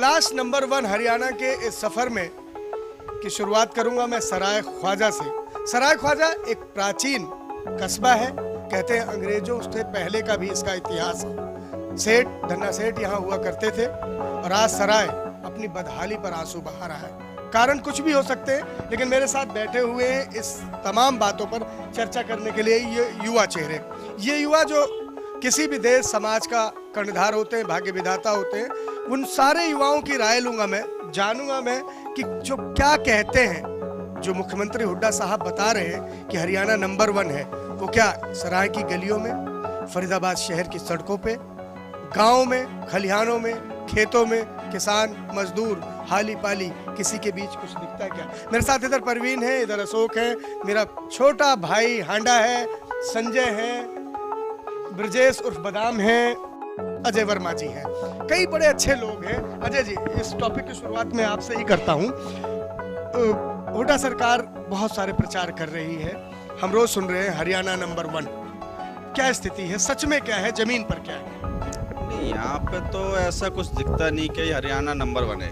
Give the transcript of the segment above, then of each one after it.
तलाश नंबर 1 हरियाणा के इस सफर में की शुरुआत करूंगा मैं सराय ख्वाजा से। सराय ख्वाजा एक प्राचीन कस्बा है, कहते हैं अंग्रेजों से पहले का भी इसका इतिहास है। सेठ धन्ना सेठ यहाँ हुआ करते थे और आज सराय अपनी बदहाली पर आंसू बहा रहा है। कारण कुछ भी हो सकते हैं, लेकिन मेरे साथ बैठे हुए हैं इस तमाम बातों पर चर्चा करने के लिए ये युवा चेहरे। ये युवा जो किसी भी देश समाज का कर्णधार होते हैं, भाग्य विधाता होते हैं, उन सारे युवाओं की राय लूंगा मैं, जानूंगा मैं कि जो क्या कहते हैं। जो मुख्यमंत्री हुड्डा साहब बता रहे हैं कि हरियाणा नंबर 1 है, वो क्या सराय की गलियों में, फरीदाबाद शहर की सड़कों पे, गाँव में, खलिहानों में, खेतों में किसान मजदूर हाली पाली किसी के बीच कुछ दिखता है क्या? मेरे साथ इधर परवीन है, इधर अशोक है, मेरा छोटा भाई हांडा है, संजय है, ब्रजेश उर्फ बादाम है, अजय वर्मा जी हैं। कई बड़े अच्छे लोग हैं। अजय जी, इस टॉपिक की शुरुआत मैं आपसे ही करता हूं। हुड्डा सरकार बहुत सारे प्रचार कर रही है, हम रोज सुन रहे हैं हरियाणा नंबर 1। क्या स्थिति है, सच में क्या है, जमीन पर क्या है? नहीं, यहाँ पे तो ऐसा कुछ दिखता नहीं कि हरियाणा नंबर 1 है।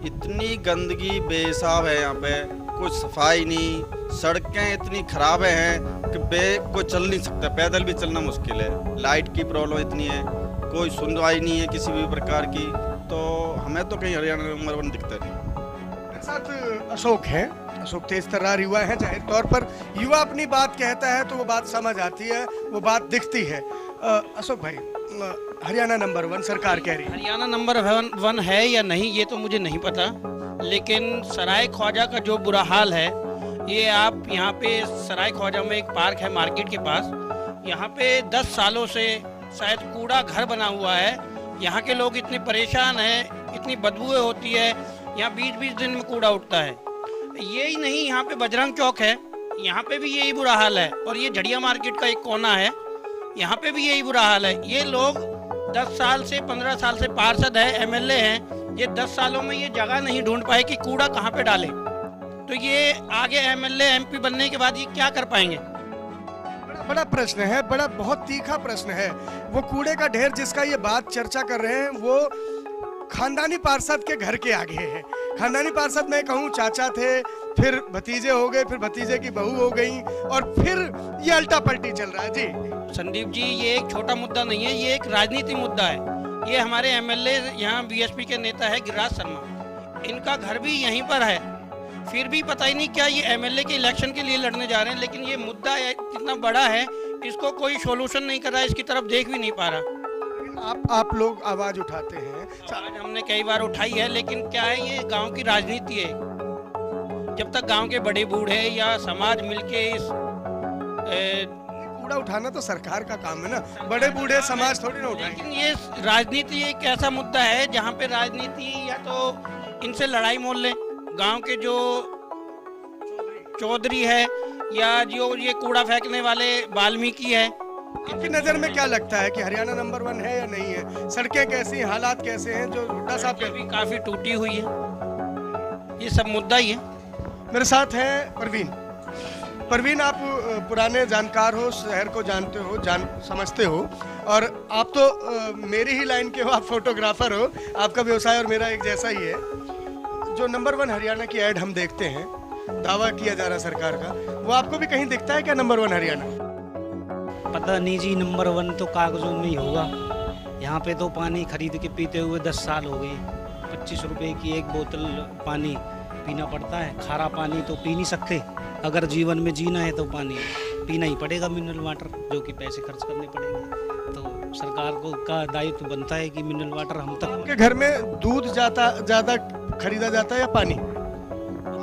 इतनी गंदगी बेहिसाब है यहाँ पे, कुछ सफाई नहीं, सड़कें इतनी खराब हैं कि कोई चल नहीं सकता, पैदल भी चलना मुश्किल है। लाइट की प्रॉब्लम इतनी है, कोई सुनवाई नहीं है किसी भी प्रकार की, तो हमें तो कहीं हरियाणा नंबर 1 दिखता नहीं। मेरे साथ अशोक है, अशोक तेज तर्रार युवा है। जाहिर तौर पर युवा अपनी बात कहता है तो वो बात समझ आती है, वो बात दिखती है। अशोक भाई, हरियाणा नंबर 1 सरकार कह रही है। हरियाणा नंबर 1 है या नहीं ये तो मुझे नहीं पता, लेकिन सराय ख्वाजा का जो बुरा हाल है, ये आप यहाँ पे सराय ख्वाजा में एक पार्क है मार्केट के पास, यहाँ पे 10 सालों से शायद कूड़ा घर बना हुआ है। यहाँ के लोग इतने परेशान हैं, इतनी बदबूएं होती है, यहाँ 20-20 दिन में कूड़ा उठता है। यही नहीं, यहाँ पे बजरंग चौक है, यहाँ पे भी यही बुरा हाल है, और ये झड़िया मार्केट का एक कोना है, यहाँ पे भी यही बुरा हाल है। ये लोग 10 साल से 15 साल से पार्षद है, एमएलए हैं, ये 10 सालों में ये जगह नहीं ढूंढ पाए कि कूड़ा कहाँ पे डालें। तो ये आगे एमएलए एमपी बनने के बाद ये क्या कर पाएंगे? बड़ा प्रश्न है, बड़ा बहुत तीखा प्रश्न है। वो कूड़े का ढेर जिसका ये बात चर्चा कर रहे हैं, वो खानदानी पार्षद के घर के आगे है। खानदानी पार्षद मैं कहूँ चाचा थे, फिर भतीजे हो गए, फिर भतीजे की बहू हो गई, और फिर ये अल्टा पल्टी चल रहा है। जी संदीप जी, ये एक छोटा मुद्दा नहीं है, ये एक राजनीति मुद्दा है। ये हमारे एमएलए यहाँ बीएसपी के नेता है गिरिराज शर्मा, इनका घर भी यहीं पर है, फिर भी पता ही नहीं क्या ये एमएलए के इलेक्शन के लिए लड़ने जा रहे हैं। लेकिन ये मुद्दा इतना बड़ा है, इसको कोई सोल्यूशन नहीं कर रहा है, इसकी तरफ देख भी नहीं पा रहा। आप लोग आवाज उठाते हैं, आज हमने कई बार उठाई है, लेकिन क्या है, ये गांव की राजनीति है। जब तक गांव के बड़े बूढ़े या समाज मिलके इस कूड़ा उठाना तो सरकार का काम है ना, बड़े बूढ़े समाज थोड़ी ना उठाएं। लेकिन ये राजनीति एक ऐसा मुद्दा है जहाँ पे राजनीति या तो इनसे लड़ाई मोल लें, गांव के जो चौधरी है या जो ये कूड़ा फेंकने वाले वाल्मीकि है। आपकी नजर में क्या लगता है कि हरियाणा नंबर 1 है या नहीं है? सड़कें कैसी, हालात कैसे हैं जो हुड्डा साहब के भी काफी टूटी हुई है, ये सब मुद्दा ही है। मेरे साथ है परवीन। परवीन, आप पुराने जानकार हो, शहर को जानते हो, समझते हो, और आप तो मेरी ही लाइन के हो, आप फोटोग्राफर हो, आपका व्यवसाय और मेरा एक जैसा ही है। जो नंबर 1 हरियाणा की ऐड हम देखते हैं, दावा किया जा रहा सरकार का, वो आपको भी कहीं दिखता है क्या नंबर 1 हरियाणा? पता नहीं जी, नंबर 1 तो कागजों में ही होगा। यहाँ पे तो पानी खरीद के पीते हुए 10 साल हो गए। 25 रुपए की एक बोतल पानी पीना पड़ता है। खारा पानी तो पी नहीं सकते, अगर जीवन में जीना है तो पानी पीना ही पड़ेगा, मिनरल वाटर, जो कि पैसे खर्च करने पड़ेंगे। तो सरकार को का दायित्व बनता है कि मिनरल वाटर हम तक। आपके घर में दूध ज़्यादा खरीदा जाता है या पानी?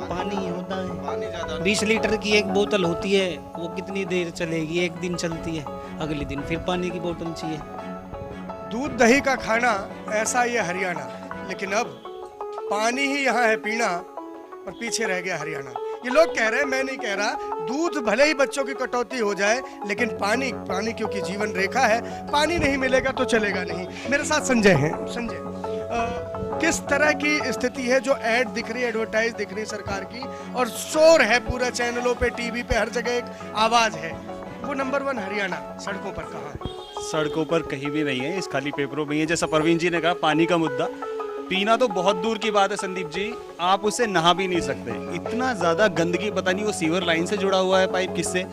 पानी होता है, पानी ज़्यादा 20 लीटर की एक बोतल होती है, वो कितनी देर चलेगी? एक दिन चलती है, अगले दिन फिर पानी की बोतल चाहिए। दूध दही का खाना ऐसा ये हरियाणा, लेकिन अब पानी ही यहाँ है पीना, और पीछे रह गया हरियाणा। ये लोग कह रहे हैं, मैं नहीं कह रहा। दूध भले ही बच्चों की कटौती हो जाए, लेकिन पानी क्योंकि जीवन रेखा है, पानी नहीं मिलेगा तो चलेगा नहीं। मेरे साथ संजय हैं। संजय, किस तरह की स्थिति है? जो ऐड दिख रही है, एडवर्टाइज दिख रही है सरकार की, और शोर है पूरा, चैनलों पे, टीवी पे, हर जगह एक आवाज है, वो नंबर 1 हरियाणा सड़कों पर कहाँ है? सड़कों पर कहीं भी नहीं है, इस खाली पेपरों में ही है। जैसा परवीन जी ने कहा, पानी का मुद्दा, पीना तो बहुत दूर की बात है संदीप जी, आप उससे नहा भी नहीं सकते, इतना ज़्यादा गंदगी, पता नहीं वो सीवर लाइन से जुड़ा हुआ है पाइप किससे।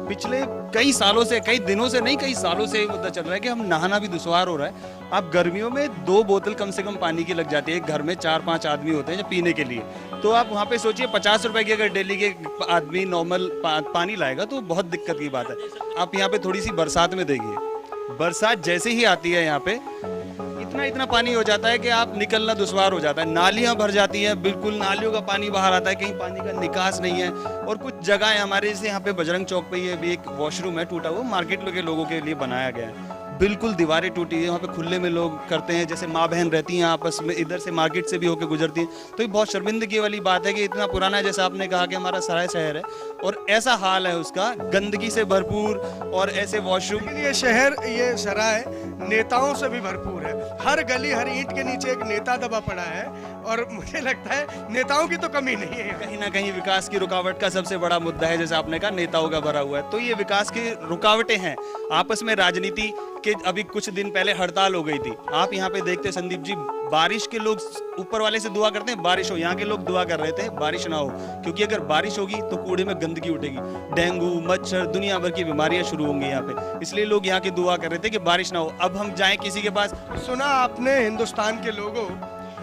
पिछले कई सालों से, कई दिनों से नहीं, कई सालों से ये मुद्दा चल रहा है कि हम नहाना भी दुश्वार हो रहा है। आप गर्मियों में 2 बोतल कम से कम पानी की लग जाती है, एक घर में 4-5 आदमी होते हैं जो पीने के लिए, तो आप वहाँ पे सोचिए 50 रुपए की अगर डेली के आदमी नॉर्मल पानी लाएगा तो बहुत दिक्कत की बात है। आप यहाँ पे थोड़ी सी बरसात में देखिए, बरसात जैसे ही आती है यहाँ पे इतना पानी हो जाता है कि आप निकलना दुश्वार हो जाता है। नालियां भर जाती हैं, बिल्कुल नालियों का पानी बाहर आता है, कहीं पानी का निकास नहीं है। और कुछ जगह है हमारे, जैसे यहाँ पे बजरंग चौक पे ये भी एक वॉशरूम है टूटा हुआ, मार्केट के लोगों के लिए बनाया गया है, बिल्कुल दीवारें टूटी है, वहाँ पे खुले में लोग करते हैं, जैसे माँ बहन रहती हैं आपस में, इधर से मार्केट से भी होकर गुजरती हैं। तो ये बहुत शर्मिंदगी वाली बात है कि इतना पुराना है, जैसा आपने कहा कि हमारा सराय शहर है और ऐसा हाल है उसका, गंदगी से भरपूर और ऐसे वॉशरूम। लेकिन ये शहर, ये सराय नेताओं से भी भरपूर है। हर गली, हर ईंट के नीचे एक नेता दबा पड़ा है और मुझे लगता है नेताओं की तो कमी नहीं है। कहीं ना कहीं विकास की रुकावट का सबसे बड़ा मुद्दा है, जैसे आपने कहा नेताओं का भरा हुआ है, तो ये विकास की रुकावटें हैं। आपस में राजनीति के अभी कुछ दिन पहले हड़ताल हो गई थी, आप यहाँ पे देखते संदीप जी, बारिश के लोग ऊपर वाले से दुआ करते हैं बारिश हो, यहाँ के लोग दुआ कर रहे थे बारिश ना हो, क्योंकि अगर बारिश होगी तो कूड़े में गंदगी उठेगी, डेंगू, मच्छर, दुनिया भर की बीमारियां शुरू होंगी यहाँ पे, इसलिए लोग यहाँ की दुआ कर रहे थे कि बारिश ना हो। अब हम जाएं किसी के पास। सुना आपने हिंदुस्तान के लोगों,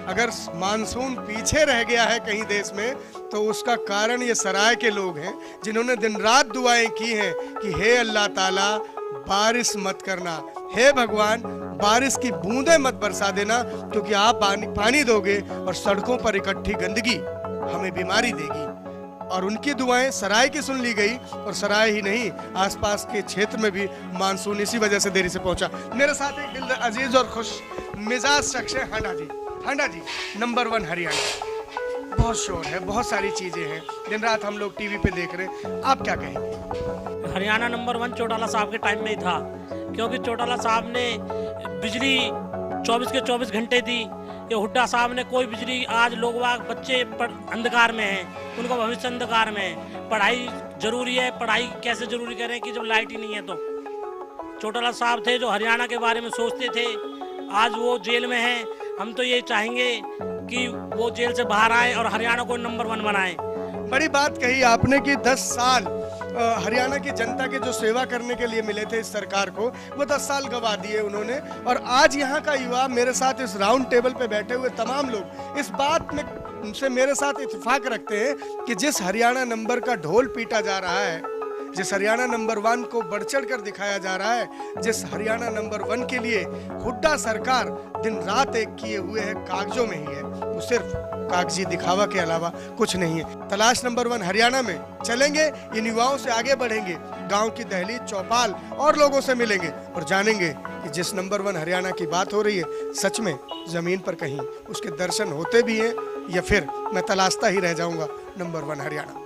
अगर मानसून पीछे रह गया है कहीं देश में तो उसका कारण ये सराय के लोग हैं, जिन्होंने दिन रात दुआएं की हैं कि हे अल्लाह ताला बारिश मत करना, हे भगवान बारिश की बूंदें मत बरसा देना, क्योंकि आप पानी दोगे और सड़कों पर इकट्ठी गंदगी हमें बीमारी देगी। और उनकी दुआएं सराय की सुन ली गई, और सराय ही नहीं आसपास के क्षेत्र में भी मानसून इसी वजह से देरी से पहुंचा। मेरे साथ एक दिल अजीज और खुश मिजाज शख्स है हांडा जी। हांडा जी, नंबर 1 हरियाणा, बहुत शोर है, बहुत सारी चीजें हैं, दिन रात हम लोग टीवी पे देख रहे हैं, आप क्या कहेंगे? हरियाणा नंबर 1 चौटाला साहब के टाइम में ही था, क्योंकि चौटाला साहब ने बिजली 24 के 24 घंटे दी। ये हुड्डा साहब ने कोई बिजली, आज लोग बच्चे अंधकार में हैं, उनका भविष्य अंधकार में है। पढ़ाई जरूरी है, पढ़ाई कैसे जरूरी करें कि जब लाइट ही नहीं है। तो चौटाला साहब थे जो हरियाणा के बारे में सोचते थे, आज वो जेल में हैं। हम तो ये चाहेंगे कि वो जेल से बाहर आए और हरियाणा को नंबर 1 बनाए। बड़ी बात कही आपने कि 10 साल हरियाणा की जनता के जो सेवा करने के लिए मिले थे इस सरकार को, वो 10 साल गवा दिए उन्होंने। और आज यहाँ का युवा, मेरे साथ इस राउंड टेबल पे बैठे हुए तमाम लोग इस बात में से मेरे साथ इत्तेफाक रखते हैं कि जिस हरियाणा नंबर का ढोल पीटा जा रहा है, जिस हरियाणा नंबर 1 को बढ़ चढ़ कर दिखाया जा रहा है, जिस हरियाणा नंबर 1 के लिए हुड्डा सरकार दिन रात एक किए हुए है, कागजों में ही है, वो सिर्फ कागजी दिखावा के अलावा कुछ नहीं है। तलाश नंबर 1 हरियाणा में चलेंगे, इन युवाओं से आगे बढ़ेंगे, गांव की दहलीज, चौपाल और लोगों से मिलेंगे और जानेंगे कि जिस नंबर 1 हरियाणा की बात हो रही है, सच में जमीन पर कहीं उसके दर्शन होते भी हैं या फिर मैं तलाशता ही रह जाऊंगा नंबर 1 हरियाणा।